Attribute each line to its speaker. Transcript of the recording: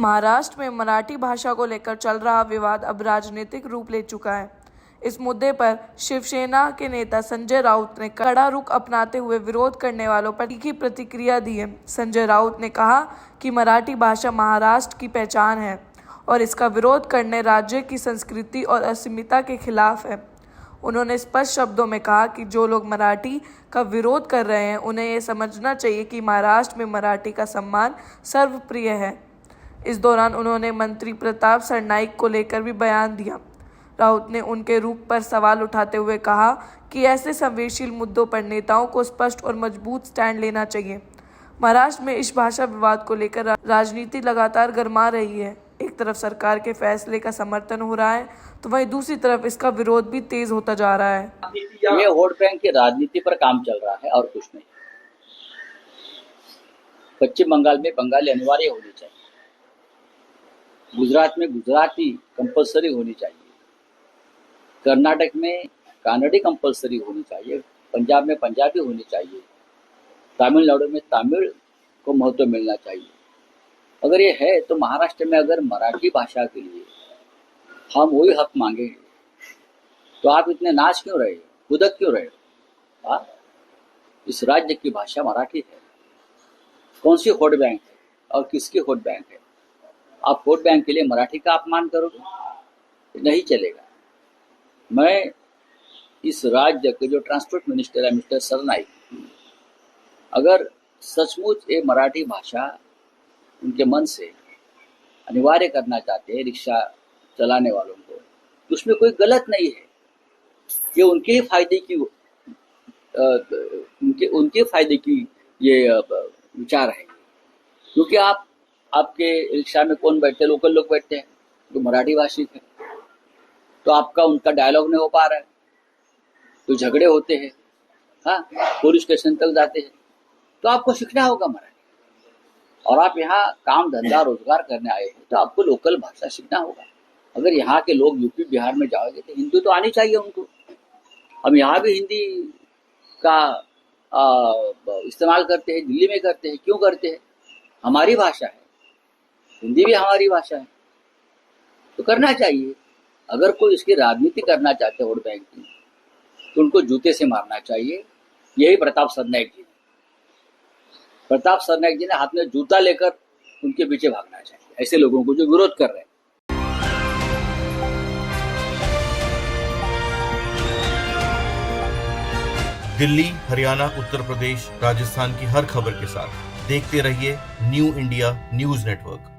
Speaker 1: महाराष्ट्र में मराठी भाषा को लेकर चल रहा विवाद अब राजनीतिक रूप ले चुका है। इस मुद्दे पर शिवसेना के नेता संजय राउत ने कड़ा रुख अपनाते हुए विरोध करने वालों पर तीखी प्रतिक्रिया दी है। संजय राउत ने कहा कि मराठी भाषा महाराष्ट्र की पहचान है और इसका विरोध करने राज्य की संस्कृति और अस्मिता के खिलाफ है। उन्होंने स्पष्ट शब्दों में कहा कि जो लोग मराठी का विरोध कर रहे हैं उन्हें ये समझना चाहिए कि महाराष्ट्र में मराठी का सम्मान सर्वप्रिय है। इस दौरान उन्होंने मंत्री प्रताप सरनाईक को लेकर भी बयान दिया। राउत ने उनके रुख पर सवाल उठाते हुए कहा कि ऐसे संवेदनशील मुद्दों पर नेताओं को स्पष्ट और मजबूत स्टैंड लेना चाहिए। महाराष्ट्र में इस भाषा विवाद को लेकर राजनीति लगातार गर्मा रही है। एक तरफ सरकार के फैसले का समर्थन हो रहा है तो वहीं दूसरी तरफ इसका विरोध भी तेज होता जा रहा है।
Speaker 2: ये वोट बैंक की राजनीति पर काम चल रहा है और कुछ नहीं। पश्चिम बंगाल में बंगाली अनिवार्य होनी चाहिए, गुजरात में गुजराती कंपलसरी होनी चाहिए, कर्नाटक में कन्नड़ी कंपलसरी होनी चाहिए, पंजाब में पंजाबी होनी चाहिए, तमिलनाडु में तमिल को महत्व मिलना चाहिए। अगर ये है तो महाराष्ट्र में अगर मराठी भाषा के लिए हम वही हक मांगेंगे तो आप इतने नाच क्यों रहे, उदक क्यों रहे? इस राज्य की भाषा मराठी है। कौन सी वोट बैंक है और किसकी वोट बैंक है? आप वोट बैंक के लिए मराठी का अपमान करोगे, नहीं चलेगा। मैं इस राज्य के जो ट्रांसपोर्ट मिनिस्टर है मिस्टर सरनाईक, अगर सचमुच ये मराठी भाषा उनके मन से अनिवार्य करना चाहते हैं रिक्शा चलाने वालों को, तो उसमें कोई गलत नहीं है। ये उनके ही फायदे की उनके फायदे की ये विचार है। क्योंकि आपके रिक्शा में कौन बैठते हैं? लोकल लोग बैठते हैं जो मराठी भाषी है, तो आपका उनका डायलॉग नहीं हो पा रहा है, तो झगड़े होते हैं, हाँ, पुलिस स्टेशन तक जाते हैं। तो आपको सीखना होगा मराठी, और आप यहाँ काम धंधा रोजगार करने आए हैं तो आपको लोकल भाषा सीखना होगा। अगर यहाँ के लोग यूपी बिहार में जाओगे तो हिंदी तो आनी चाहिए उनको। हम यहाँ भी हिंदी का इस्तेमाल करते हैं, दिल्ली में करते हैं, क्यों करते हैं? हमारी भाषा है, हिंदी भी हमारी भाषा है, तो करना चाहिए। अगर कोई इसकी राजनीति करना चाहते वोट बैंक की तो उनको जूते से मारना चाहिए। यही प्रताप सरनाईक जी ने हाथ में जूता लेकर उनके पीछे भागना चाहिए, ऐसे लोगों को जो विरोध कर रहे हैं।
Speaker 3: दिल्ली, हरियाणा, उत्तर प्रदेश, राजस्थान की हर खबर के साथ देखते रहिए न्यू इंडिया न्यूज नेटवर्क।